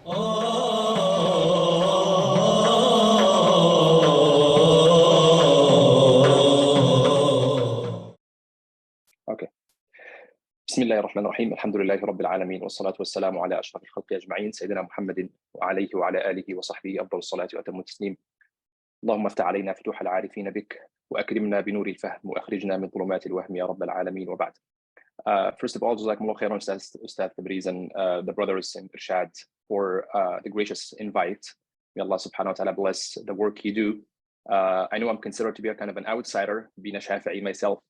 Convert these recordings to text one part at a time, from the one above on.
Okay. بسم الله الرحمن الرحيم الحمد لله رب العالمين والصلاة والسلام على أشرف الخلق أجمعين سيدنا محمد وعليه وعلى آله وصحبه أفضل الصلاة وأتم التسليم. اللهم افتح علينا فتوح العارفين بك وأكرمنا بنور الفهم وأخرجنا من ظلمات الوهم يا رب العالمين وبعد. First of all, Jazakumullah khairan, Ustad Tabriz and the brothers in Irshad for the gracious invite. May Allah subhanahu wa ta'ala bless the work you do. I know I'm considered to be a kind of an outsider, being a Shafi'i myself,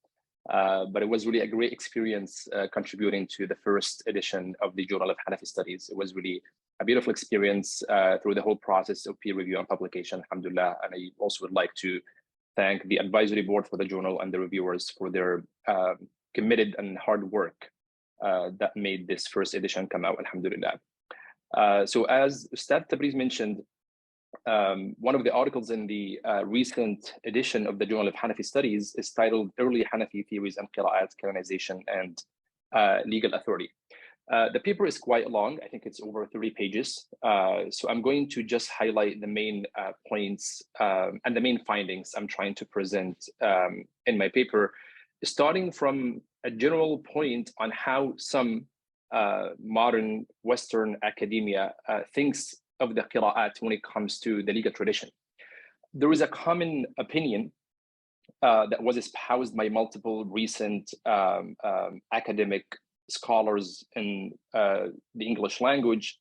but it was really a great experience contributing to the first edition of the Journal of Hanafi Studies. It was really a beautiful experience through the whole process of peer review and publication, alhamdulillah. And I also would like to thank the advisory board for the journal and the reviewers for their committed and hard work that made this first edition come out, alhamdulillah. So as Ustad Tabriz mentioned, one of the articles in the recent edition of the Journal of Hanafi Studies is titled Early Ḥanafī Theories and Qirāʻāt Canonization and Legal Authority. The paper is quite long. I think it's over 30 pages. So I'm going to just highlight the main points and the main findings I'm trying to present in my paper, starting from a general point on how some modern Western academia thinks of the qira'at when it comes to the legal tradition. There is a common opinion that was espoused by multiple recent academic scholars in the English language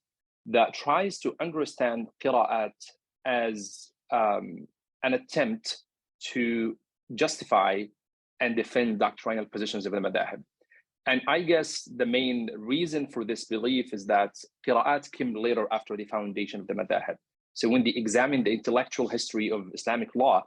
that tries to understand qira'at as an attempt to justify and defend doctrinal positions of the madhahib. And I guess the main reason for this belief is that qira'at came later after the foundation of the madhahib. So when they examine the intellectual history of Islamic law,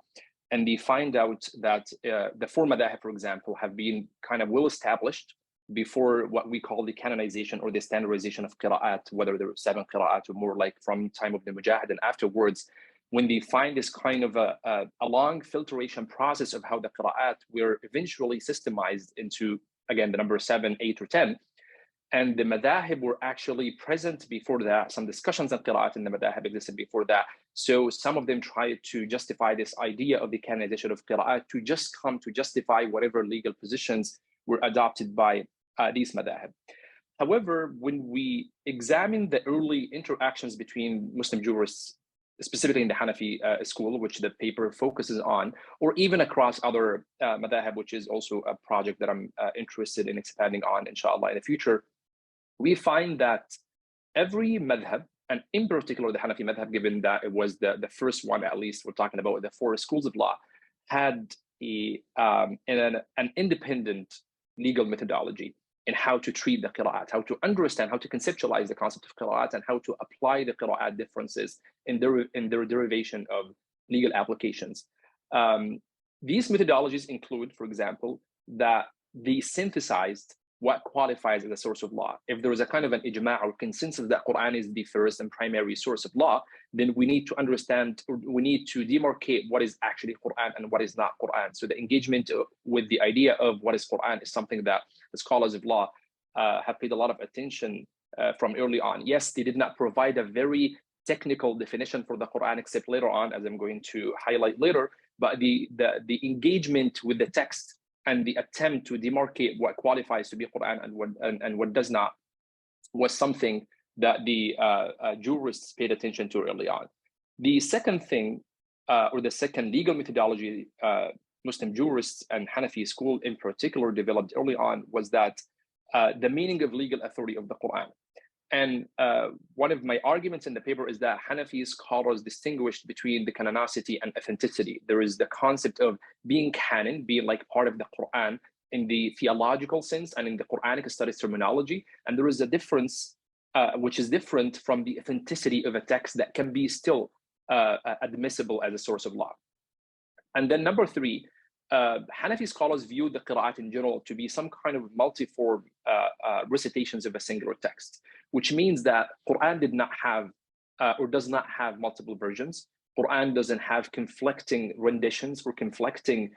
and they find out that the four madhahib, for example, have been kind of well established before what we call the canonization or the standardization of qira'at, whether there were 7 qira'at or more, like from time of the Mujahid and afterwards, when they find this kind of a long filtration process of how the qira'at were eventually systemized into, again, the number 7, 8, or 10, and the madhahib were actually present before that. Some discussions on qira'at in the madhahib existed before that. So some of them tried to justify this idea of the canonization of qira'at to just come to justify whatever legal positions were adopted by these madhahib. However, when we examine the early interactions between Muslim jurists, specifically in the Hanafi school, which the paper focuses on, or even across other madhahib, which is also a project that I'm interested in expanding on, inshallah, in the future, we find that every madhab, and in particular the Hanafi madhab, given that it was the first one, at least we're talking about the 4 schools of law, had an independent legal methodology in how to treat the qira'at, how to understand, how to conceptualize the concept of qira'at, and how to apply the qira'at differences in their derivation of legal applications. These methodologies include, for example, that they synthesized what qualifies as a source of law. If there is a kind of an ijma' or consensus that Quran is the first and primary source of law, then we need to understand, or we need to demarcate what is actually Quran and what is not Quran. So the engagement with the idea of what is Quran is something that the scholars of law have paid a lot of attention from early on. Yes, they did not provide a very technical definition for the Quran, except later on, as I'm going to highlight later, but the engagement with the text and the attempt to demarcate what qualifies to be Quran and what does not was something that the jurists paid attention to early on. The second thing, or the second legal methodology Muslim jurists and Hanafi school in particular developed early on was that the meaning of legal authority of the Quran. And one of my arguments in the paper is that Hanafi scholars distinguished between the canonicity and authenticity. There is the concept of being canon, being like part of the Quran in the theological sense and in the Quranic studies terminology. And there is a difference which is different from the authenticity of a text that can be still admissible as a source of law. And then number 3, Hanafi scholars view the qira'at in general to be some kind of multiform recitations of a singular text, which means that Quran did not have or does not have multiple versions. Quran doesn't have conflicting renditions or conflicting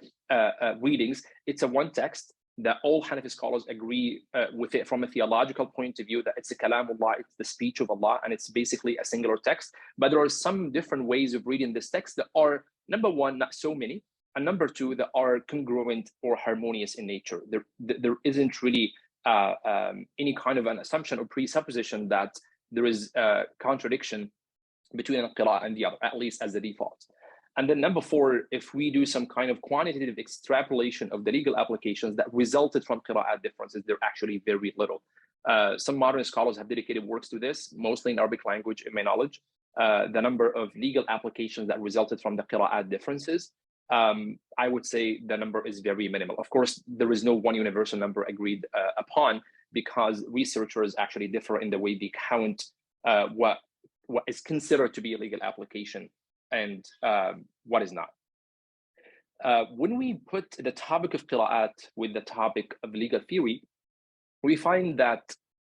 readings. It's a one text that all Hanafi scholars agree with it from a theological point of view, that it's a kalamullah, it's the speech of Allah, and it's basically a singular text. But there are some different ways of reading this text that are, number one, not so many, and number two, that are congruent or harmonious in nature. There isn't really any kind of an assumption or presupposition that there is a contradiction between a qira'ah and the other, at least as the default. And then number four, if we do some kind of quantitative extrapolation of the legal applications that resulted from qira'at differences, they're actually very little. Some modern scholars have dedicated works to this, mostly in Arabic language, in my knowledge. The number of legal applications that resulted from the qira'at differences, I would say the number is very minimal. Of course, there is no one universal number agreed upon, because researchers actually differ in the way they count what is considered to be a legal application and what is not. When we put the topic of qira'at with the topic of legal theory, we find that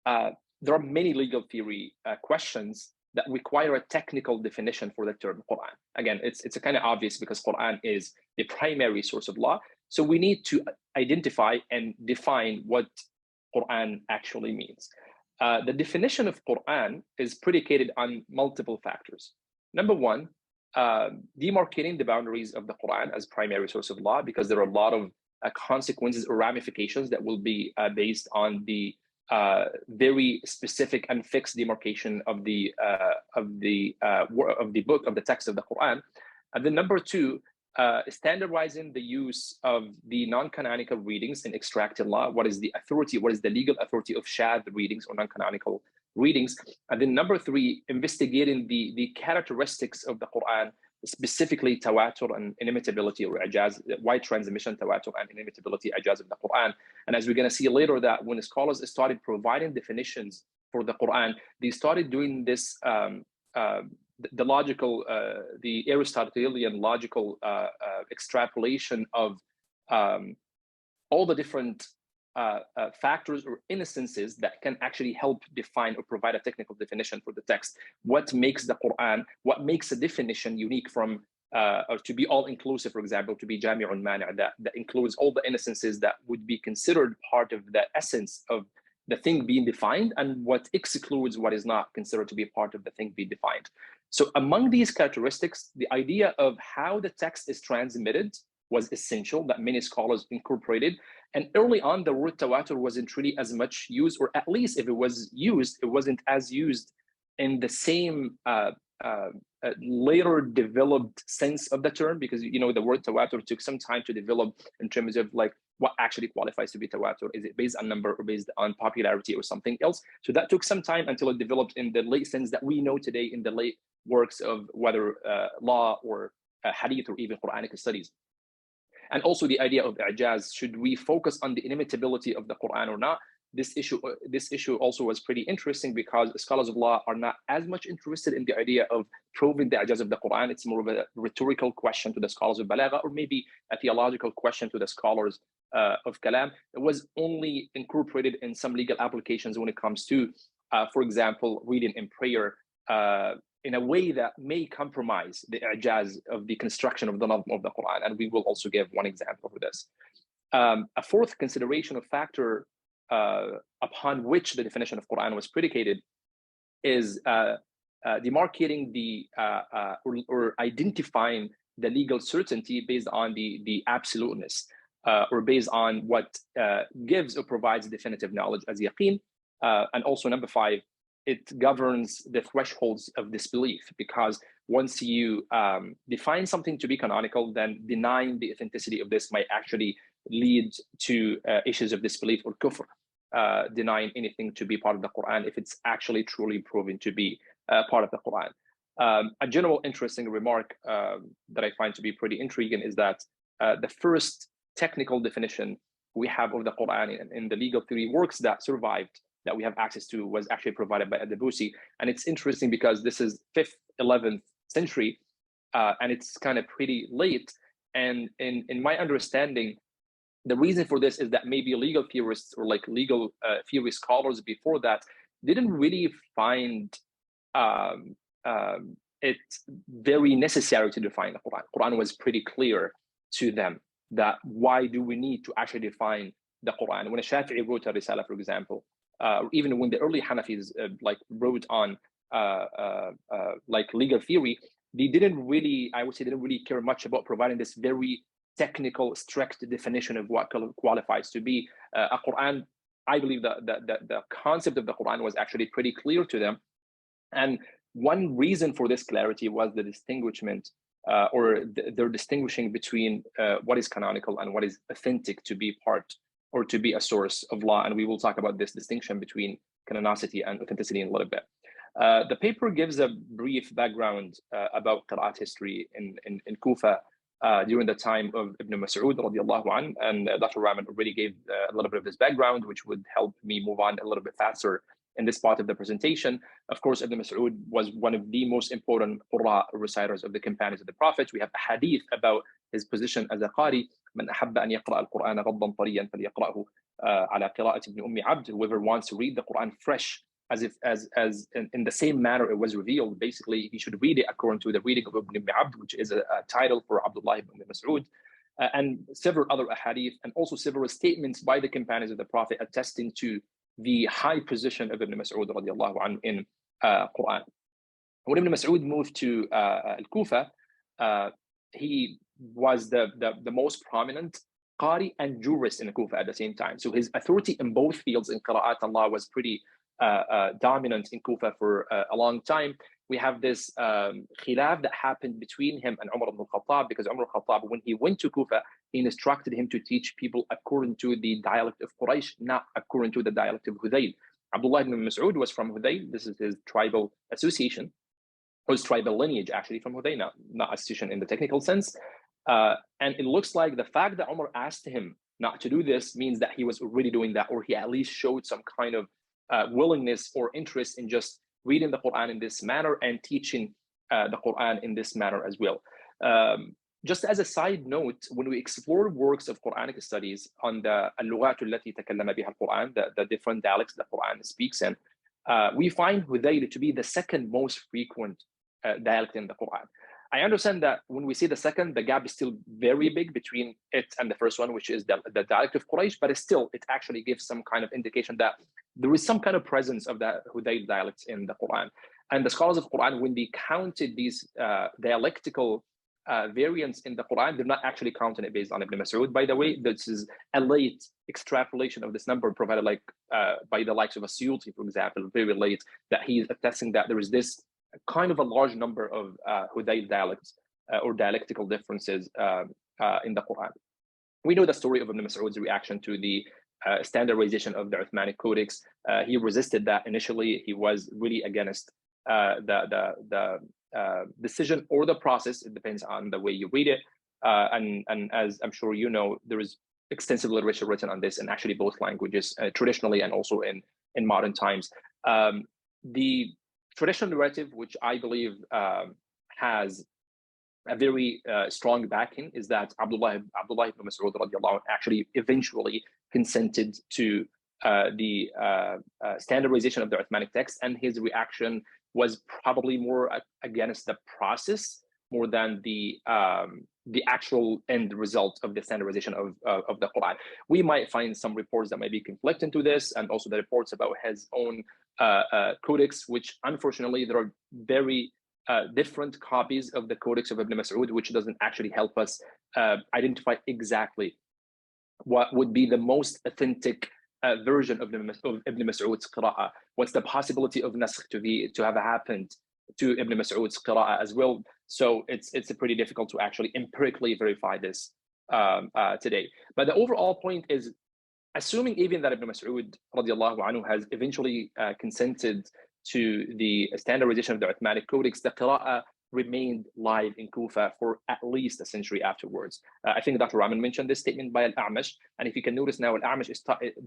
there are many legal theory questions that require a technical definition for the term Quran. Again, it's kind of obvious because Quran is the primary source of law. So we need to identify and define what Quran actually means. The definition of Quran is predicated on multiple factors. Number one, demarcating the boundaries of the Quran as primary source of law, because there are a lot of consequences or ramifications that will be based on the very specific and fixed demarcation of the book, of the text of the Quran. And then number two, standardizing the use of the non-canonical readings in extracted law. What is the authority? What is the legal authority of shadh readings or non-canonical readings? And then number three, investigating the characteristics of the Quran, specifically tawatur and inimitability or ijaz, wide transmission, tawatur and inimitability, ijaz of the Quran. And as we're going to see later, that when scholars started providing definitions for the Quran, they started doing this the logical, the Aristotelian logical extrapolation of all the different factors or instances that can actually help define or provide a technical definition for the text. What makes the Quran, what makes a definition unique from, or to be all-inclusive, for example, to be jami'un mani', that includes all the instances that would be considered part of the essence of the thing being defined, and what excludes what is not considered to be a part of the thing being defined. So among these characteristics, the idea of how the text is transmitted was essential, that many scholars incorporated. And early on, the word tawatur wasn't really as much used, or at least if it was used, it wasn't as used in the same later developed sense of the term, because the word tawatur took some time to develop in terms of like what actually qualifies to be tawatur. Is it based on number or based on popularity or something else? So that took some time until it developed in the late sense that we know today in the late works of whether law or hadith or even Quranic studies. And also the idea of ijaz, should we focus on the inimitability of the Quran or not? This issue also was pretty interesting, because scholars of law are not as much interested in the idea of proving the ijaz of the Quran. It's more of a rhetorical question to the scholars of balagha, or maybe a theological question to the scholars of kalam. It was only incorporated in some legal applications when it comes to, for example, reading in prayer in a way that may compromise the ijaz of the construction of the nazm of the Quran. And we will also give one example for this. A fourth consideration of factor upon which the definition of Quran was predicated is demarcating the or identifying the legal certainty based on the absoluteness, or based on what gives or provides definitive knowledge as yaqeen. And also number five, it governs the thresholds of disbelief, because once you define something to be canonical, then denying the authenticity of this might actually lead to issues of disbelief or kufr, denying anything to be part of the Quran if it's actually truly proven to be part of the Quran. A general interesting remark that I find to be pretty intriguing is that the first technical definition we have of the Quran in the legal theory works that survived, that we have access to, was actually provided by Ad-Dabusi. And it's interesting because this is 5th, 11th century, and it's kind of pretty late. And in my understanding, the reason for this is that maybe legal theorists or like legal theory scholars before that didn't really find it very necessary to define the Quran. Quran was pretty clear to them that why do we need to actually define the Quran. When a Shafi'i wrote a Risala, for example, or even when the early Hanafis like wrote on like legal theory, they didn't really, I would say, didn't really care much about providing this very technical, strict definition of what qualifies to be a Quran. I believe that the concept of the Quran was actually pretty clear to them. And one reason for this clarity was the distinguishment they're distinguishing between what is canonical and what is authentic to be part or to be a source of law. And we will talk about this distinction between canonicity and authenticity in a little bit. The paper gives a brief background about Qira'at history in Kufa during the time of Ibn Mas'ud radiallahu anh, and Dr. Rahman already gave a little bit of this background, which would help me move on a little bit faster in this part of the presentation. Of course, Ibn Mas'ud was one of the most important Qurra reciters of the companions of the Prophet. We have a hadith about his position as a Qari. من أحب أن يقرأ القرآن غضا طريا فليقرأه على قراءة ابن أم عبد. Whoever wants to read the Quran fresh, as in the same manner it was revealed, basically he should read it according to the reading of Ibn Umm Abd, which is a title for Abdullah ibn Mas'ud, and several other ahadith, and also several statements by the companions of the Prophet attesting to the high position of Ibn Mas'ud radiallahu anhu in Quran. When Ibn Mas'ud moved to Al-Kufa, he was the most prominent Qari and jurist in Kufa at the same time. So his authority in both fields in Qira'at Allah was pretty dominant in Kufa for a long time. We have this khilaf that happened between him and Umar ibn al-Khattab, because Umar al-Khattab, when he went to Kufa, he instructed him to teach people according to the dialect of Quraysh, not according to the dialect of Hudayl. Abdullah ibn Mas'ud was from Hudayl. This is his tribal association, or his tribal lineage actually from Hudayl, not association in the technical sense. And it looks like the fact that Umar asked him not to do this means that he was already doing that, or he at least showed some kind of willingness or interest in just reading the Quran in this manner and teaching the Quran in this manner as well. Just as a side note, when we explore works of Quranic studies on the اللغات التي تكلم بها القرآن, the different dialects that Quran speaks in, we find Hudayl to be the second most frequent dialect in the Quran. I understand that when we say the second, the gap is still very big between it and the first one, which is the dialect of Quraysh, but still, it actually gives some kind of indication that there is some kind of presence of the Hudayl dialects in the Quran. And the scholars of Quran, when they counted these dialectical variants in the Quran, they're not actually counting it based on Ibn Mas'ud. By the way, this is a late extrapolation of this number provided like by the likes of Asyuti, for example, very late, that he is attesting that there is this kind of a large number of Hudayl dialects or dialectical differences in the Quran. We know the story of Ibn Mas'ud's reaction to the standardization of the Uthmanic Codex. He resisted that initially. He was really against the decision or the process. It depends on the way you read it. And as I'm sure you know, there is extensive literature written on this in actually both languages, traditionally and also in modern times. The traditional narrative, which I believe has a very strong backing, is that Abdullah ibn Mas'ud radiallahu anh actually eventually consented to the standardization of the Uthmanic text, and his reaction was probably more against the process more than the actual end result of the standardization of the Quran. We might find some reports that might be conflicting to this, and also the reports about his own codex, which unfortunately there are very different copies of the codex of Ibn Mas'ud, which doesn't actually help us identify exactly what would be the most authentic version of Ibn Mas'ud's qira'ah. What's the possibility of nasakh to have happened to Ibn Mas'ud's qira'ah as well? So it's pretty difficult to actually empirically verify this today. But the overall point is, assuming even that Ibn Mas'ud radiallahu anhu has eventually consented to the standardization of the Uthmanic Codex, the qira'ah remained live in Kufa for at least a century afterwards. I think Dr. Rahman mentioned this statement by Al-A'mash, and if you can notice now, Al-A'mash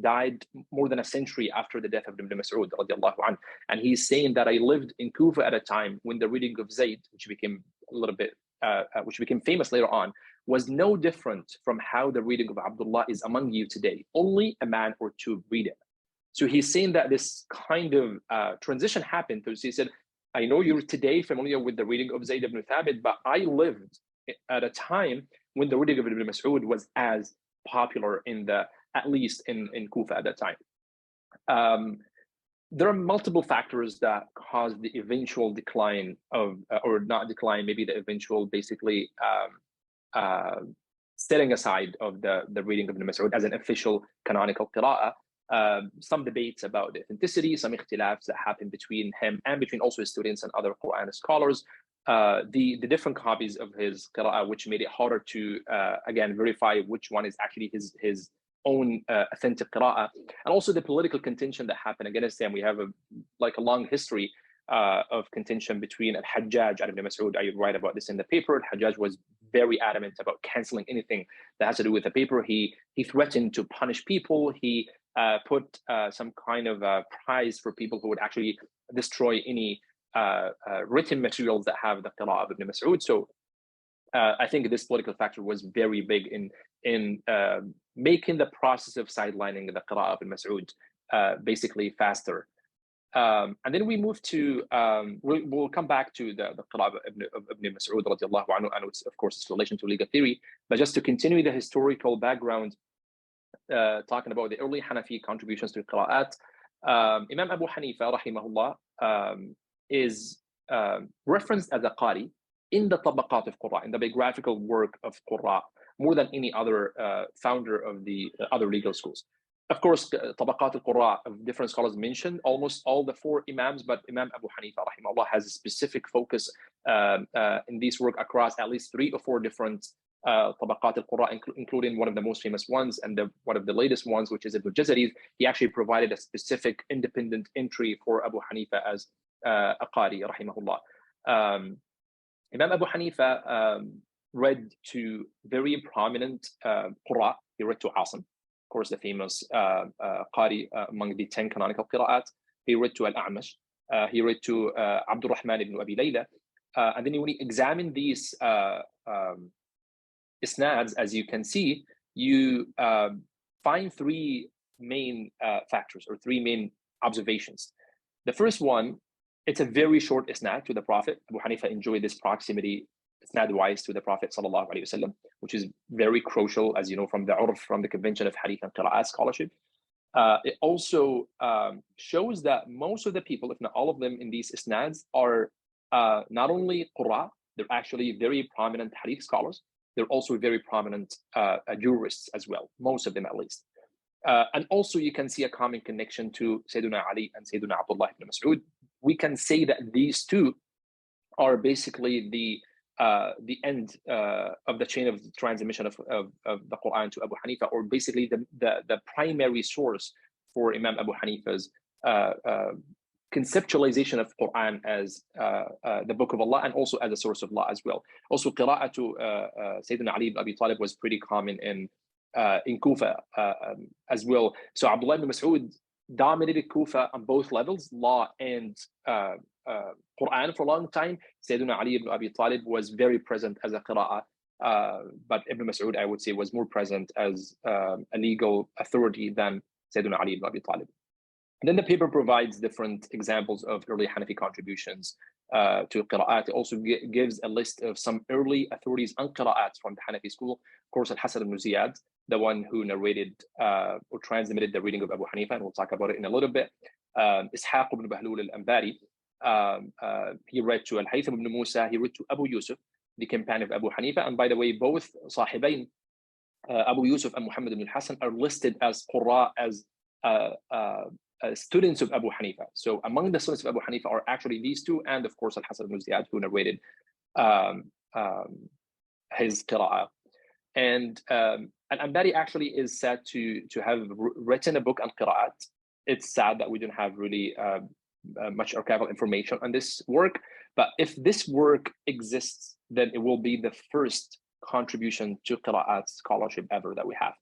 died more than a century after the death of Ibn Mas'ud radiallahu anhu, and he's saying that I lived in Kufa at a time when the reading of Zayd, which became famous later on, was no different from how the reading of Abdullah is among you today. Only a man or two read it. So he's saying that this kind of transition happened. So he said, I know you're today familiar with the reading of Zayd ibn Thabit, but I lived at a time when the reading of Ibn Mas'ud was as popular in the at least in Kufa at that time. There are multiple factors that caused the eventual decline of, or not decline, maybe the eventual basically setting aside of the reading of Ibn Mas'ud as an official canonical qira'ah. Some debates about the authenticity, some ikhtilafs that happened between him and between also his students and other Quran scholars. The different copies of his qira'ah, which made it harder to, again, verify which one is actually his own authentic qira'ah, and also the political contention that happened against him. We have a long history of contention between Al-Hajjaj and Ibn Mas'ud. I write about this in the paper. Al-Hajjaj was very adamant about canceling anything that has to do with the paper. He threatened to punish people. He put some kind of prize for people who would actually destroy any written materials that have the qira'ah of Ibn Mas'ud. So I think this political factor was very big in making the process of sidelining the qira'ah of Ibn Mas'ud basically faster. And then we move to, we'll come back to the qira'ah of Ibn Mas'ud radiallahu anhu, and it's, of course, its relation to legal theory. But just to continue the historical background, talking about the early Hanafi contributions to qira'at, Imam Abu Hanifa rahimahullah is referenced as a qari in the tabaqat of Qur'an, in the biographical work of Qur'an, more than any other founder of the other legal schools. Of course, tabaqat al-Qur'an of different scholars mentioned almost all the four imams, but Imam Abu Hanifa rahimahullah has a specific focus in this work across at least 3 or 4 different tabaqat al-Qur'an, including one of the most famous ones and one of the latest ones, which is Ibn Jazari. He actually provided a specific independent entry for Abu Hanifa as a qari rahimahullah. Imam Abu Hanifa read to very prominent qurra. He read to Asim, of course, the famous qari among the 10 canonical qira'at. He read to Al-A'mash. He read to Abdul Rahman ibn Abi Layla. And then when you examine these isnads, as you can see, you find 3 main factors or 3 main observations. The first one, it's a very short isnad to the Prophet. Abu Hanifa enjoyed this proximity isnad-wise to the Prophet sallallahu alaihi wasallam, which is very crucial, as you know, from the urf, from the convention of hadith and qira'at scholarship. It also shows that most of the people, if not all of them, in these isnads are not only qurra, they're actually very prominent hadith scholars. They're also very prominent jurists as well, most of them at least. And also you can see a common connection to Sayyidina Ali and Sayyidina Abdullah ibn Mas'ud. We can say that these two are basically the end of the chain of transmission of the Quran to Abu Hanifa, or basically the primary source for Imam Abu Hanifa's conceptualization of Quran as the book of Allah and also as a source of law as well. Also, Qira'at to Sayyidina Ali ibn Abi Talib was pretty common in Kufa as well. So Abdullah ibn Mas'ud dominated Kufa on both levels, law and Quran, for a long time. Sayyidina Ali ibn Abi Talib was very present as a qira'ah, but Ibn Mas'ud, I would say, was more present as a legal authority than Sayyidina Ali ibn Abi Talib. And then the paper provides different examples of early Hanafi contributions to qira'at. It also gives a list of some early authorities on qira'at from the Hanafi school. Of course, Al-Hasan ibn Ziyad, the one who narrated or transmitted the reading of Abu Hanifa, and we'll talk about it in a little bit. Ishaq ibn Bahlul al-Anbari, he read to Al-Haytham ibn Musa, he read to Abu Yusuf, the companion of Abu Hanifa. And by the way, both Sahibain, Abu Yusuf and Muhammad ibn al-Hasan, are listed as qurra, as students of Abu Hanifa. So among the students of Abu Hanifa are actually these two, and of course Al-Hasan ibn Ziyad, who narrated his qira'ah. And Al-Anbari actually is said to have written a book on qira'at. It's sad that we don't have really much archival information on this work, but if this work exists, then it will be the first contribution to qira'at scholarship ever that we have.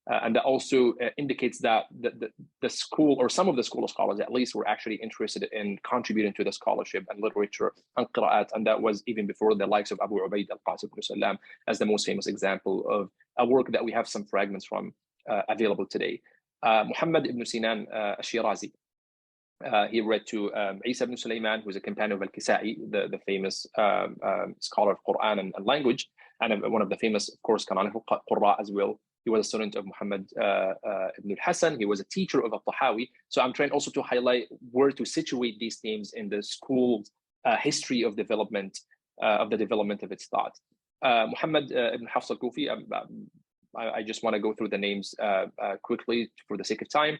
And that also indicates that the school, or some of the school of scholars at least, were actually interested in contributing to the scholarship and literature on qira'at, and that was even before the likes of Abu Ubaid al-Qasim ibn Salam as the most famous example of a work that we have some fragments from available today. Muhammad ibn Sinan al-Shirazi, he read to Isa ibn Sulaiman, who is a companion of al-Kisa'i, the famous scholar of Quran and language, and one of the famous, of course, canonical qurra as well. He was a student of Muhammad ibn al-Hasan. He was a teacher of al-Tahawi. So I'm trying also to highlight where to situate these names in the school's history of development, of the development of its thought. Muhammad ibn Hafs al-Kufi, I just want to go through the names quickly for the sake of time.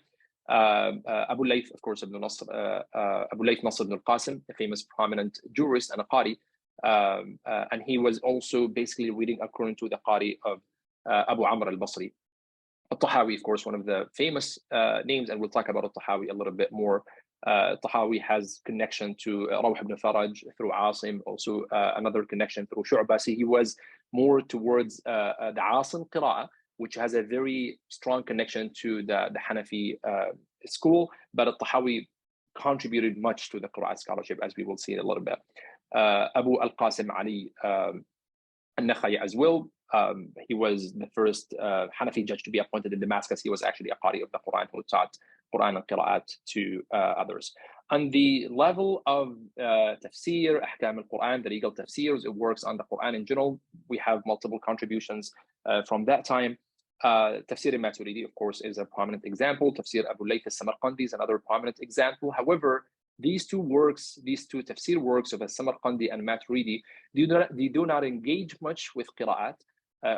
Abu Layth, of course, Abu Layth Nasr ibn al-Qasim, a famous prominent jurist and a qari. And he was also basically reading according to the qari of Abu Amr al-Basri. Al-Tahawi, of course, one of the famous names, and we'll talk about Al-Tahawi a little bit more. Tahawi has connection to Rawh ibn Faraj through Asim, also another connection through Shu'bah. So he was more towards the Asim Qirā'a, which has a very strong connection to the Hanafi school, but Al-Tahawi contributed much to the Qira'at scholarship, as we will see in a little bit. Abu al-Qasim Ali al-Nakhai as well. He was the first Hanafi judge to be appointed in Damascus. He was actually a qari of the Quran who taught Quran and Qira'at to others. On the level of tafsir, ahkam al-Quran, the legal tafsirs, it works on the Quran in general. We have multiple contributions from that time. Tafsir al-Maturidi, of course, is a prominent example. Tafsir Abu Layth al-Samarqandi is another prominent example. However, these two tafsir works of al-Samarqandi and Maturidi, they do not engage much with Qira'at.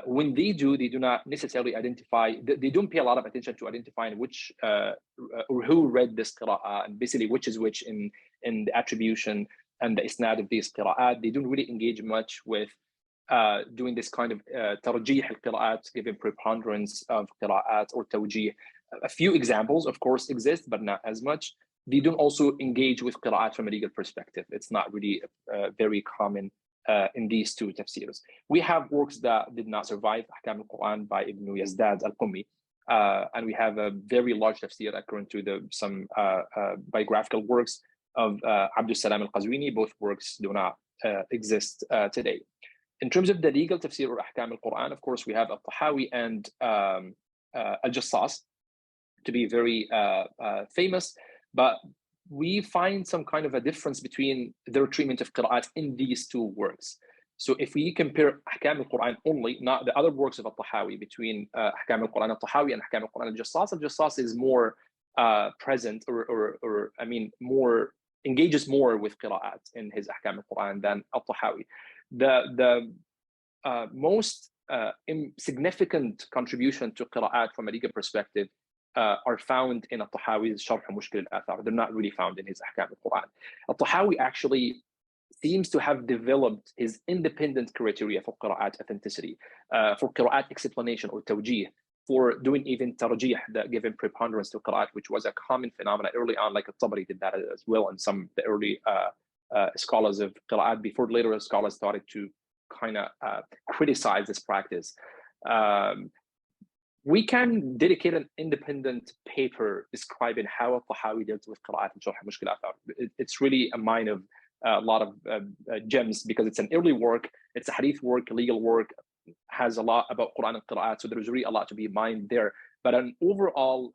When they do not necessarily identify, they don't pay a lot of attention to identifying which or who read this qira'ah, and basically which is which in the attribution and the isnad of these qira'at. They don't really engage much with doing this kind of tarjih al-qira'at, giving preponderance of qira'at or tawjih. A few examples, of course, exist, but not as much. They don't also engage with qira'at from a legal perspective. It's not really very common in these two tafsirs. We have works that did not survive, Ahkam al-Quran by Ibn Yazdad al-Qummi, and we have a very large tafsir according to some biographical works of Abdul Salam al-Qazwini. Both works do not exist today. In terms of the legal tafsir or Ahkam al-Quran, of course, we have al-Tahawi and al-Jassas to be very famous, but we find some kind of a difference between their treatment of Qira'at in these two works. So if we compare Ahkam al-Quran only, not the other works of al-Tahawi, between Ahkam al-Quran al-Tahawi and Ahkam al-Quran al-Jassas is more present or I mean, more engages more with Qira'at in his Ahkam al-Quran than al-Tahawi. The most significant contribution to Qira'at from a legal perspective are found in al-Tahawi's Sharh Mushkil al-Athar. They're not really found in his Ahkam al-Quran. Al-Tahawi actually seems to have developed his independent criteria for Qira'at authenticity, for Qira'at explanation or tawjih, for doing even tarjih, giving preponderance to Qira'at, which was a common phenomenon early on, like al-Tabari did that as well, and some of the early scholars of Qira'at before later scholars started to kind of criticize this practice. We can dedicate an independent paper describing how al-Tahawi dealt with Qira'at and Sharh Mushkil al-Athar. It's really a mine of a lot of gems, because it's an early work, it's a hadith work, legal work, has a lot about Quran and Qira'at, so there's really a lot to be mined there. But an overall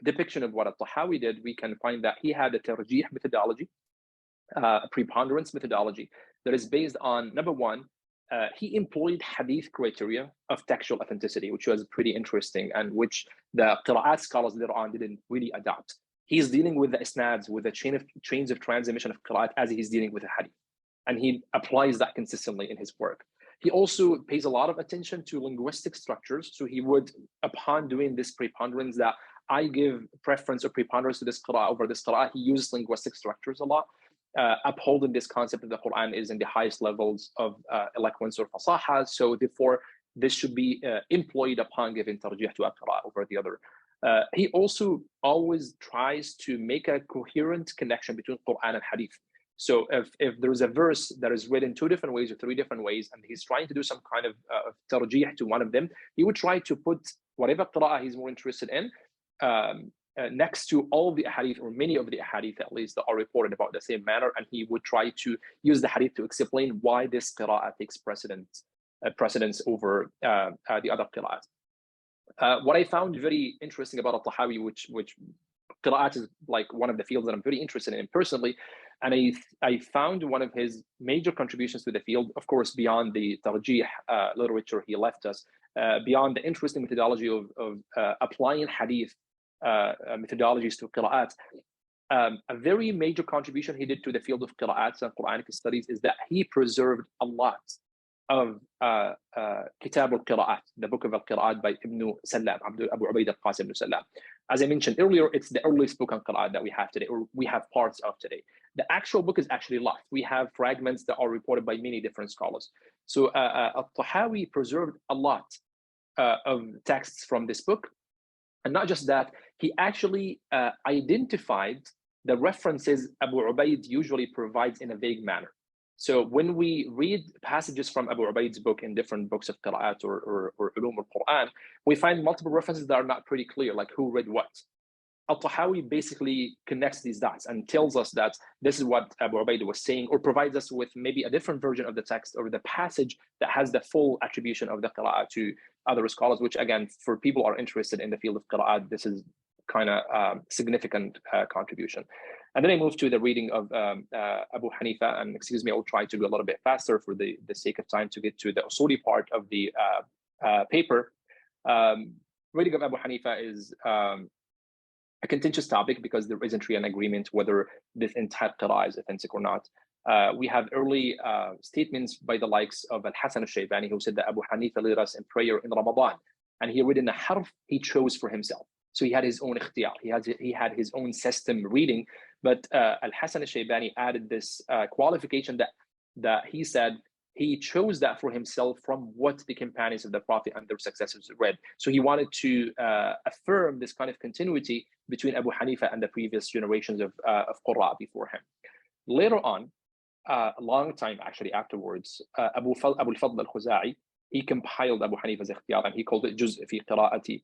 depiction of what al-Tahawi did, we can find that he had a tarjih methodology, a preponderance methodology that is based on, number one, he employed hadith criteria of textual authenticity, which was pretty interesting and which the Qira'at scholars later on didn't really adopt. He's dealing with the isnads, with the chains of transmission of Qira'at as he's dealing with the hadith. And he applies that consistently in his work. He also pays a lot of attention to linguistic structures. So he would, upon doing this preponderance that I give preference or preponderance to this Qira'ah over this Qira'ah, he uses linguistic structures a lot. Upholding this concept that the Quran is in the highest levels of eloquence or fasaha, so therefore this should be employed upon giving tarjih to a qira'ah over the other. He also always tries to make a coherent connection between Quran and hadith. So if there's a verse that is read in 2 different ways or 3 different ways, and he's trying to do some kind of tarjih to one of them, he would try to put whatever qira'ah he's more interested in next to all the hadith, or many of the hadith at least, that are reported about the same manner, and he would try to use the hadith to explain why this qira'ah takes precedence over the other qira'at. What I found very interesting about al-Tahawi, which Qira'at is like one of the fields that I'm very interested in personally, and I found one of his major contributions to the field, of course, beyond the tarjih literature he left us, beyond the interesting methodology of applying hadith methodologies to qira'at, a very major contribution he did to the field of qira'ats and Quranic studies is that he preserved a lot of Kitab al-Qira'at, the book of al-Qira'at by Ibn Salam, Abu Ubaid al-Qasim ibn Salam. As I mentioned earlier, it's the earliest book on Qira'at that we have today, or we have parts of today. The actual book is actually lost. We have fragments that are reported by many different scholars. So al-Tahawi preserved a lot of texts from this book. And not just that, he actually identified the references Abu Ubaid usually provides in a vague manner. So when we read passages from Abu Ubaid's book in different books of Qira'at or Ulum al-Quran, we find multiple references that are not pretty clear, like who read what. Al-Tahawi basically connects these dots and tells us that this is what Abu Ubaid was saying, or provides us with maybe a different version of the text or the passage that has the full attribution of the Qira'at to other scholars, which again, for people who are interested in the field of Qira'at, this is kind of significant contribution. And then I move to the reading of Abu Hanifa, and excuse me, I'll try to go a little bit faster for the sake of time to get to the usuli part of the paper. Reading of Abu Hanifa is a contentious topic because there isn't really an agreement whether this entire qira'ah is authentic or not. We have early statements by the likes of Al-Hasan al-Shaybani, who said that Abu Hanifa led us in prayer in Ramadan, and he read in the harf he chose for himself. So he had his own ikhtiyar, he had his own system reading, but Al-Hasan al-Shaybani added this qualification that he said he chose that for himself from what the companions of the Prophet and their successors read. So he wanted to affirm this kind of continuity between Abu Hanifa and the previous generations of Qurra before him. Later on, a long time actually afterwards, Abu al-Fadl al-Khuza'i, he compiled Abu Hanifa's ikhtiyar and he called it Juz' fi Qira'ati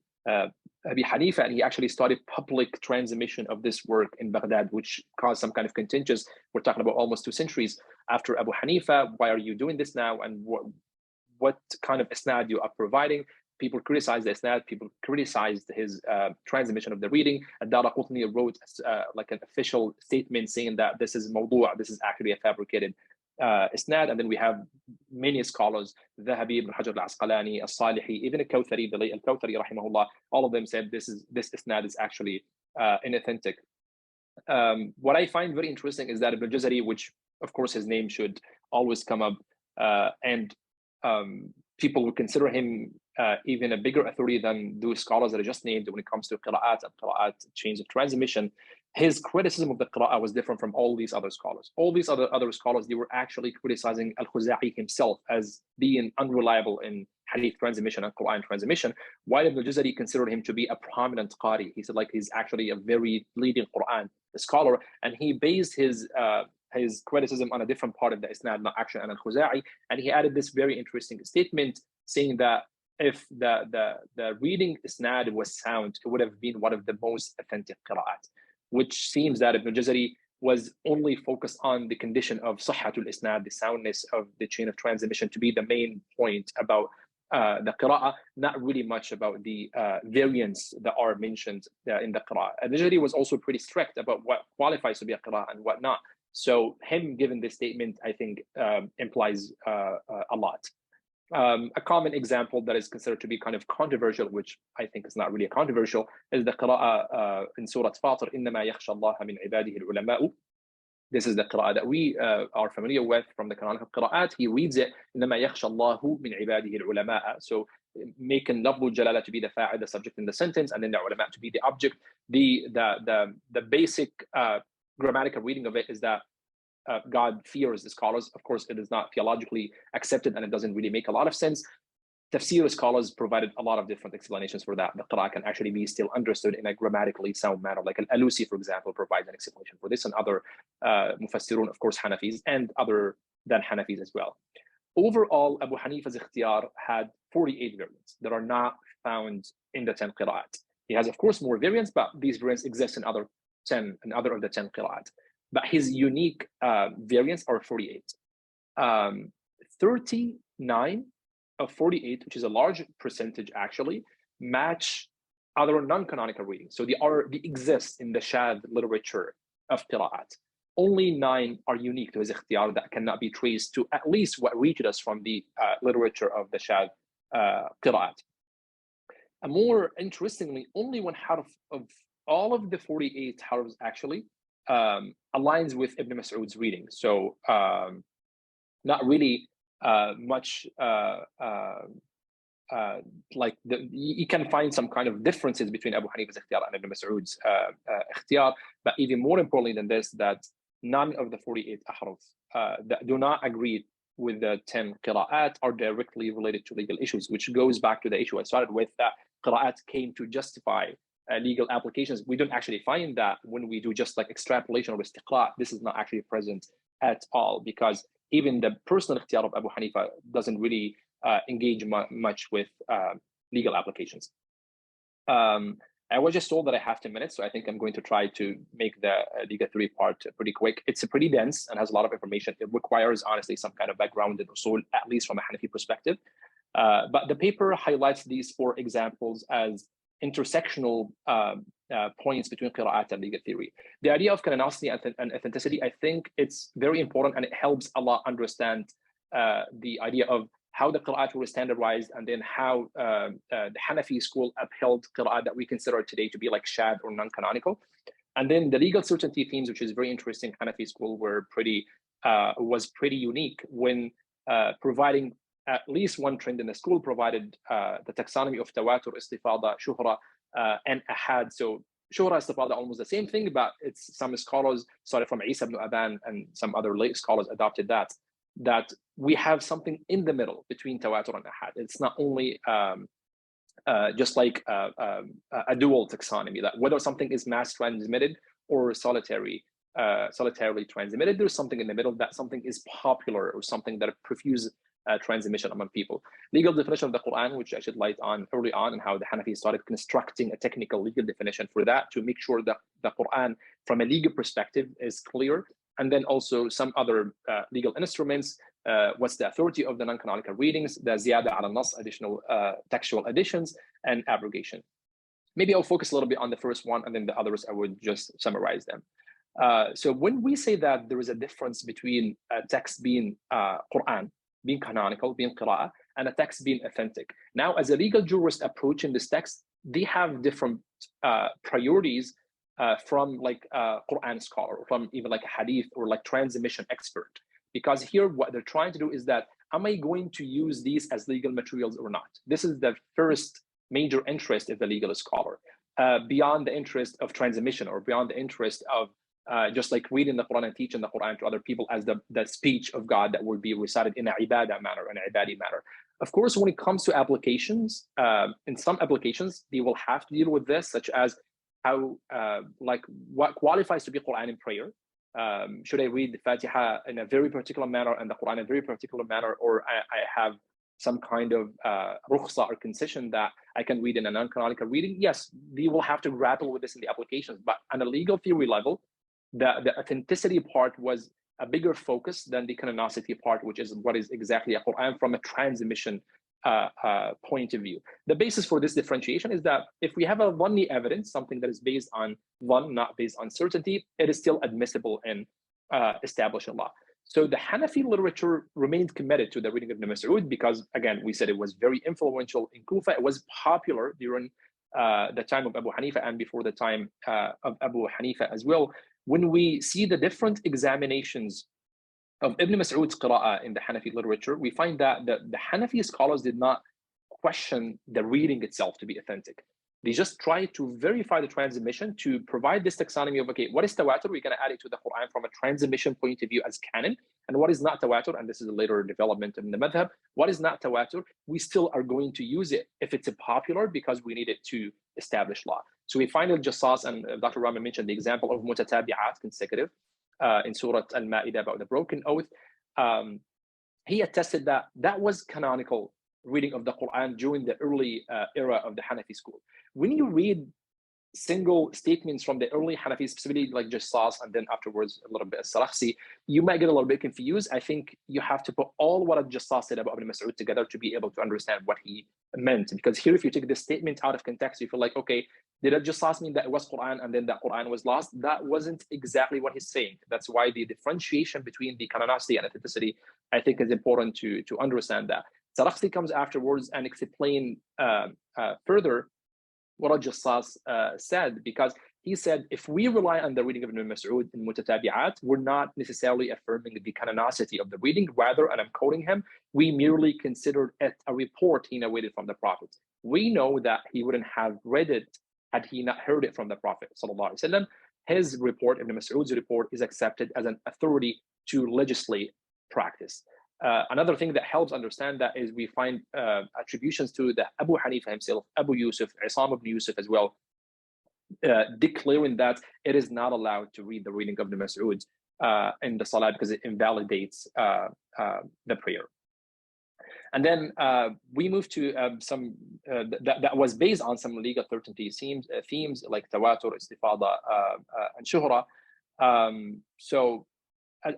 Abu Hanifa, and he actually started public transmission of this work in Baghdad, which caused some kind of contentious. We're talking about almost 2 centuries after Abu Hanifa. Why are you doing this now? And what kind of isnad you are providing? People criticized the isnad. People criticized his transmission of the reading. Ad-Daraqutni wrote like an official statement saying that this is mawdu', this is actually a fabricated isnad. And then we have many scholars, Dhahabi, Ibn Hajar al-Asqalani, al-Salihi, even al-Kawthari, the late al-Kawthari, rahimahullah, all of them said this isnad is actually inauthentic. What I find very interesting is that Ibn Jazari, which of course his name should always come up, and people would consider him even a bigger authority than those scholars that I just named when it comes to Qira'at and Qira'at chains of transmission. His criticism of the Qira'ah was different from all these other scholars. All these other scholars, they were actually criticizing Al-Khuza'i himself as being unreliable in hadith transmission and Quran transmission, while Ibn Jazari considered him to be a prominent qari. He said like he's actually a very leading Quran scholar, and he based his criticism on a different part of the isnad, not actually on Al-Khuza'i. And he added this very interesting statement saying that if the reading isnad was sound, it would have been one of the most authentic qira'at, which seems that Ibn Jazari was only focused on the condition of sahhatul isnad, the soundness of the chain of transmission, to be the main point about the qira'ah, not really much about the variants that are mentioned in the qira'ah. Ibn Jazari was also pretty strict about what qualifies to be a qira'ah and what not. So him giving this statement, I think, implies a lot. A common example that is considered to be kind of controversial, which I think is not really controversial, is the qira'ah in Surah Fatir, إِنَّمَا يَخْشَى اللَّهَ مِنْ عِبَادِهِ الْعُلَمَاءُ. This is the qira'ah that we are familiar with from the canonical qira'at. He reads it, إِنَّمَا يَخْشَى اللَّهُ مِنْ عِبَادِهِ الْعُلَمَاءَ. So making lafzul jalala to be the fa'il, the subject in the sentence, and then the ulama to be the object. The basic grammatical reading of it is that God fears the scholars. Of course, it is not theologically accepted and it doesn't really make a lot of sense. Tafsir scholars provided a lot of different explanations for that. The Qira'ah can actually be still understood in a grammatically sound manner. Like Al-Alusi, for example, provides an explanation for this, and other Mufassirun, of course, Hanafis, and other than Hanafis as well. Overall, Abu Hanifa's ikhtiyar had 48 variants that are not found in the 10 Qira'at. He has, of course, more variants, but these variants exist in other of the 10 Qira'at. But his unique variants are 48. 39 of 48, which is a large percentage actually, match other non-canonical readings. So they exist in the Shadh literature of Qira'at. Only 9 are unique to his ikhtiyar that cannot be traced to at least what reached us from the literature of the Shadh Qira'at. And more interestingly, only one harf of all of the 48 harfs actually aligns with Ibn Mas'ud's reading. So not really much like you can find some kind of differences between Abu Hanifa's ikhtiyar and Ibn Mas'ud's ikhtiyar, but even more importantly than this, that none of the 48 ahruf that do not agree with the 10 qira'at are directly related to legal issues, which goes back to the issue I started with, that qira'at came to justify legal applications. We don't actually find that when we do just like extrapolation or istiqra'. This is not actually present at all, because even the personal ikhtiyar of Abu Hanifa doesn't really engage much with legal applications. I was just told that I have 10 minutes, so I think I'm going to try to make the legal theory part pretty quick. It's pretty dense and has a lot of information. It requires, honestly, some kind of background in usul, at least from a Hanafi perspective. But the paper highlights these 4 examples as intersectional points between qira'at and legal theory. The idea of canonicity and authenticity, I think it's very important, and it helps a lot understand the idea of how the qira'at were standardized, and then how the Hanafi school upheld qira'at that we consider today to be like shad or non-canonical. And then the legal certainty themes, which is very interesting. Hanafi school were was pretty unique when providing at least one trend in the school, provided the taxonomy of tawatur, istifada, shuhra, and ahad. So shuhra, istifada, almost the same thing, but it's some scholars started from Isa ibn Aban and some other late scholars adopted that we have something in the middle between tawatur and ahad. It's not only just like a dual taxonomy, that whether something is mass transmitted or solitarily transmitted, there's something in the middle, that something is popular or something that profuse transmission among people. Legal definition of the Quran, which I should light on early on, and how the Hanafi started constructing a technical legal definition for that to make sure that the Quran from a legal perspective is clear. And then also some other legal instruments, what's the authority of the non-canonical readings, the ziyada ala nas, additional textual additions, and abrogation. Maybe I'll focus a little bit on the first one, and then the others I would just summarize them. So when we say that there is a difference between a text being Quran, being canonical, being qira'ah, and a text being authentic. Now, as a legal jurist approaching this text, they have different priorities from like a Quran scholar, or from even like a hadith or like transmission expert. Because here what they're trying to do is that, am I going to use these as legal materials or not? This is the first major interest of the legal scholar, beyond the interest of transmission, or beyond the interest of just like reading the Quran and teaching the Quran to other people as the speech of God that will be recited in an ibadah manner, an ibadi manner. Of course, when it comes to applications, in some applications, they will have to deal with this, such as how, like what qualifies to be Quran in prayer. Should I read the Fatiha in a very particular manner and the Quran in a very particular manner, or I have some kind of rukhsa or concession that I can read in a non-canonical reading? Yes, they will have to grapple with this in the applications. But on a legal theory level, the authenticity part was a bigger focus than the canonicity part, which is what is exactly a Quran from a transmission point of view. The basis for this differentiation is that if we have a dhanni evidence, something that is based on dhann, not based on certainty, it is still admissible in established law. So the Hanafi literature remained committed to the reading of Ibn Mas'ud because, again, we said it was very influential in Kufa. It was popular during the time of Abu Hanifa and before the time of Abu Hanifa as well. When we see the different examinations of Ibn Mas'ud's qira'ah in the Hanafi literature, we find that the Hanafi scholars did not question the reading itself to be authentic. They just tried to verify the transmission to provide this taxonomy of, okay, what is tawatur? We're going to add it to the Quran from a transmission point of view as canon. And what is not tawatur? And this is a later development in the madhab. What is not tawatur? We still are going to use it if it's popular because we need it to establish law. So we find al-Jassas, and Dr. Rahman mentioned the example of mutatabi'at, consecutive, in Surah Al-Ma'idah about the broken oath. He attested that that was canonical reading of the Quran during the early era of the Hanafi school. When you read single statements from the early Hanafis, specifically like Jassas, and then afterwards a little bit of Sarakhsi, you might get a little bit confused. I think you have to put all what Jassas said about Ibn Mas'ud together to be able to understand what he meant. Because here, if you take this statement out of context, you feel like, okay, did Jassas mean that it was Quran and then that Quran was lost? That wasn't exactly what he's saying. That's why the differentiation between the canonicity and authenticity, I think, is important to understand that. Sarakhsi comes afterwards and explain further what Al-Jassas said, because he said, if we rely on the reading of Ibn Mas'ud in Mutatabi'at, we're not necessarily affirming the canonicity of the reading. Rather, and I'm quoting him, we merely considered it a report he narrated from the Prophet. We know that he wouldn't have read it had he not heard it from the Prophet sallallahu alaihi wasallam. His report, Ibn Mas'ud's report, is accepted as an authority to legislate practice. Another thing that helps understand that is we find attributions to the Abu Hanifa himself, Abu Yusuf, Isam ibn Yusuf as well, declaring that it is not allowed to read the reading of the Mas'ud in the Salah because it invalidates the prayer. And then we move to some that was based on some legal certainty themes like tawatur, istifada, and shuhra. So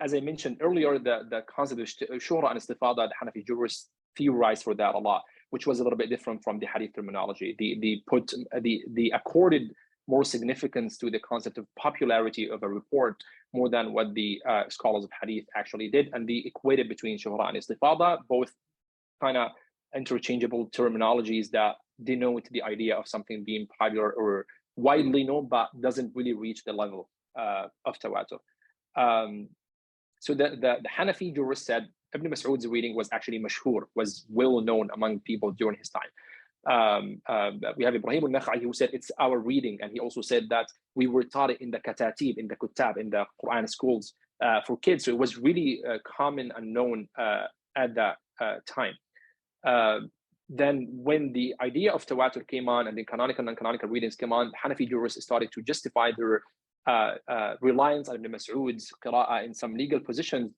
as I mentioned earlier, the concept of shuhra and istifada, the Hanafi jurists theorized for that a lot, which was a little bit different from the hadith terminology. They accorded more significance to the concept of popularity of a report more than what the scholars of hadith actually did, and they equated between shuhra and istifada, both kind of interchangeable terminologies that denote the idea of something being popular or widely known, but doesn't really reach the level of tawatur. So the Hanafi jurist said Ibn Mas'ud's reading was actually mashhur, was well known among people during his time. We have Ibrahim al-Nakha'i who said it's our reading, and he also said that we were taught it in the katatib, in the kutab, in the Quran schools for kids. So it was really common and known at that time. Then when the idea of tawatur came on and the canonical and non-canonical readings came on, Hanafi jurists started to justify their reliance on Ibn Mas'ud's qira'ah in some legal positions.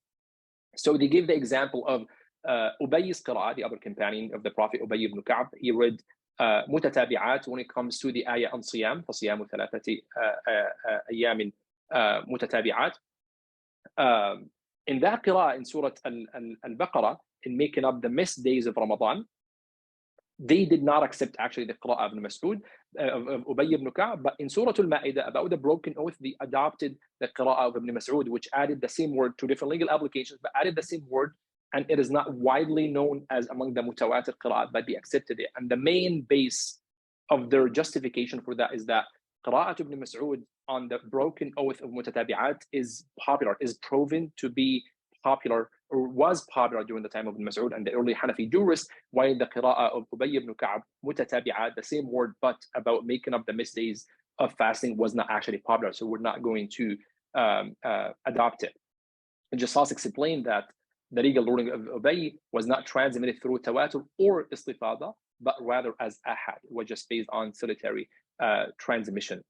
So they gave the example of Ubay's qira'ah, the other companion of the Prophet, Ubay ibn Ka'b. He read mutatabi'at when it comes to the ayah on siyam, فَصِيَامُ ثَلَاثَةِ أَيَّامٍ mutatabi'at. In that qira'ah in Surah Al-Baqarah, in making up the missed days of Ramadan, they did not accept actually the qira'ah of Ibn Mas'ud, of Ubay ibn Ka'b, but in Surah Al-Ma'idah, about the broken oath, they adopted the qira'ah of Ibn Mas'ud, which added the same word, two different legal applications, but added the same word, and it is not widely known as among the mutawatir qira'at, but they accepted it. And the main base of their justification for that is that qira'at Ibn Mas'ud on the broken oath of mutatabi'at is popular, is proven to be popular, or was popular during the time of Ibn Mas'ud and the early Hanafi jurists, while the qira'ah of Ubay ibn Ka'b, mutatabi'at, the same word, but about making up the missed days of fasting, was not actually popular. So we're not going to adopt it. And Jassas explained that the legal learning of Ubay was not transmitted through tawatur or istifada, but rather as ahad. It was just based on solitary transmission.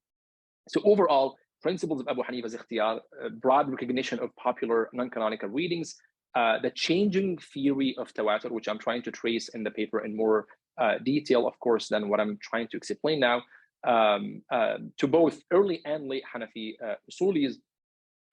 So overall, principles of Abu Hanifa's ikhtiyar, broad recognition of popular non-canonical readings, the changing theory of tawatur, which I'm trying to trace in the paper in more detail, of course, than what I'm trying to explain now, to both early and late Hanafi usulis,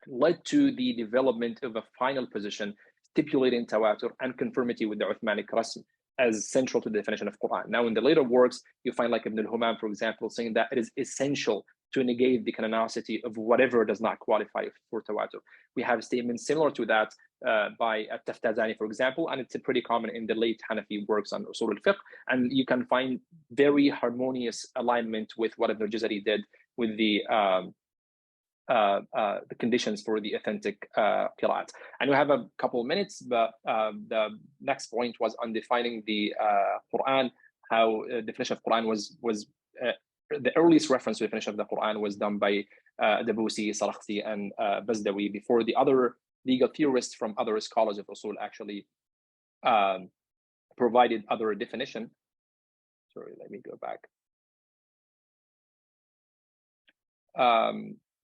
led to the development of a final position stipulating tawatur and conformity with the Uthmanic rasm as central to the definition of Quran. Now, in the later works, you find like Ibn al-Humam, for example, saying that it is essential to negate the canonicity of whatever does not qualify for tawatur. We have statements similar to that by At-Taftazani, for example, and it's pretty common in the late Hanafi works on usul al-fiqh, and you can find very harmonious alignment with what Ibn al-Jazari did with the conditions for the authentic qira'at. And we have a couple of minutes, but the next point was on defining the Quran, how definition of Quran was the earliest reference to definition of the Quran was done by Dabusi, Sarakhsi, and Bazdawi, before the other legal theorists from other scholars of usul actually provided other definition. Sorry, let me go back.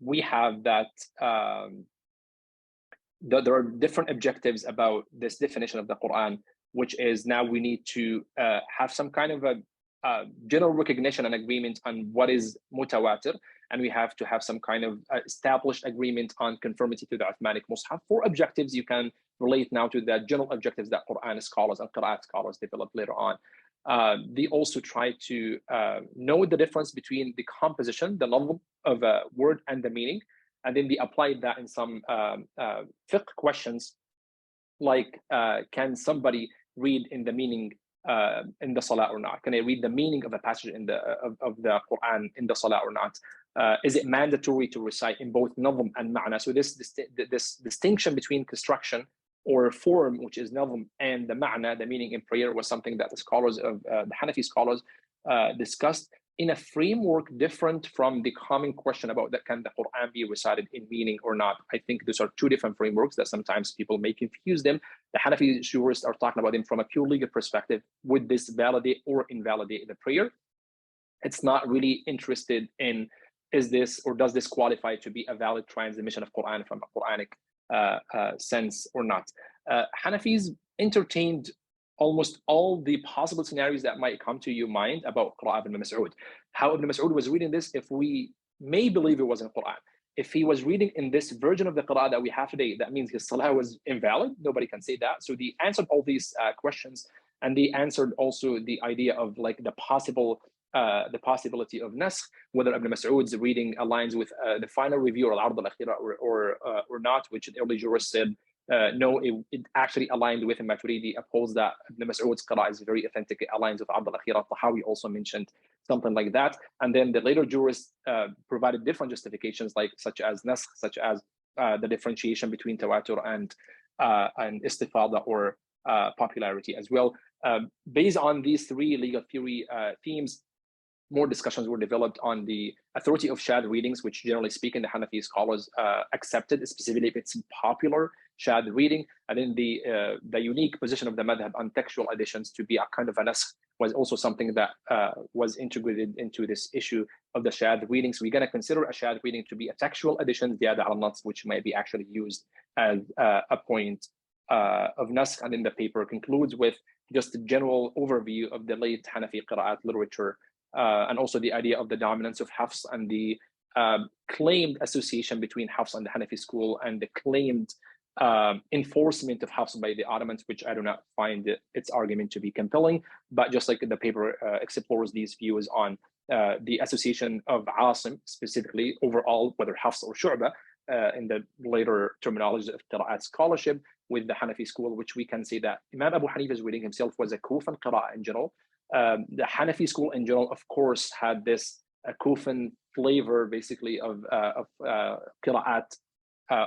We have that there are different objectives about this definition of the Quran, which is now we need to have some kind of a general recognition and agreement on what is mutawatir, and we have to have some kind of established agreement on conformity to the Uthmanic Mus'haf. Four objectives you can relate now to the general objectives that Quran scholars and Qira'at scholars developed later on. They also try to know the difference between the composition, the level of a word, and the meaning, and then they applied that in some fiqh questions, like can somebody read in the meaning in the salah or not? Can I read the meaning of a passage in the of the Quran in the salah or not? Is it mandatory to recite in both nazm and ma'na? So this distinction between construction or form, which is nazm, and the ma'na, the meaning in prayer, was something that the scholars of the Hanafi scholars discussed in a framework different from the common question about that can the Quran be recited in meaning or not. I think these are two different frameworks that sometimes people may confuse them. The Hanafi jurists are talking about them from a pure legal perspective. Would this validate or invalidate the prayer? It's not really interested in is this or does this qualify to be a valid transmission of Quran from a Quranic sense or not. Hanafis entertained almost all the possible scenarios that might come to your mind about Qira'at Ibn Mas'ud. How Ibn Mas'ud was reading this, if we may believe it was in Quran. If he was reading in this version of the Qira'ah that we have today, that means his salah was invalid. Nobody can say that. So they answered all these questions, and they answered also the idea of like the possibility of naskh, whether Ibn Mas'ud's reading aligns with the final review or al-ard al-akhira or not, which the early jurists said no, it actually aligned with him. Maturidi opposed that. Ibn Mas'ud's qira'ah is very authentic. It aligns with Abdul Akhira. Tahawi also mentioned something like that. And then the later jurists provided different justifications, such as naskh, such as the differentiation between tawatur and istifada or popularity as well. Based on these three legal theory themes, more discussions were developed on the authority of shadh readings, which generally speaking, the Hanafi scholars accepted, specifically if it's popular shadh reading. And then the unique position of the madhab on textual additions to be a kind of a naskh was also something that was integrated into this issue of the shadh reading. So we're going to consider a shadh reading to be a textual addition, ziyada al-nas, which might be actually used as a point of naskh. And then the paper concludes with just a general overview of the late Hanafi qira'at literature, and also the idea of the dominance of Hafs and the claimed association between Hafs and the Hanafi school, and the claimed enforcement of Hafs by the Ottomans, which I do not find its argument to be compelling. But just like the paper explores these views on the association of Asim specifically overall, whether Hafs or Shu'bah, in the later terminology of Qira'at scholarship with the Hanafi school, which we can say that Imam Abu Hanifa's reading himself was a Kufan Qira'ah in general. The Hanafi school in general, of course, had this Kufan flavor, basically, of Qira'at,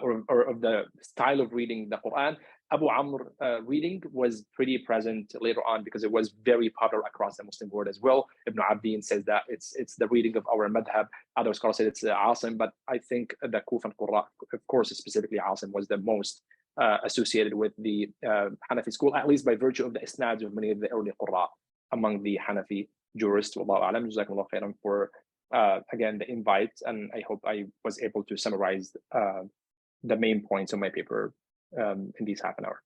or of the style of reading the Quran. Abu Amr reading was pretty present later on because it was very popular across the Muslim world as well. Ibn Abdin says that it's the reading of our madhab. Other scholars say it's Asim, but I think the Kufan Qurra, of course, specifically Asim, was the most associated with the Hanafi school, at least by virtue of the isnads of many of the early Qurra among the Hanafi jurists. Wallahu a'lam. Jazakumullah khairan for again the invite, and I hope I was able to summarize the main points of my paper in these half an hour.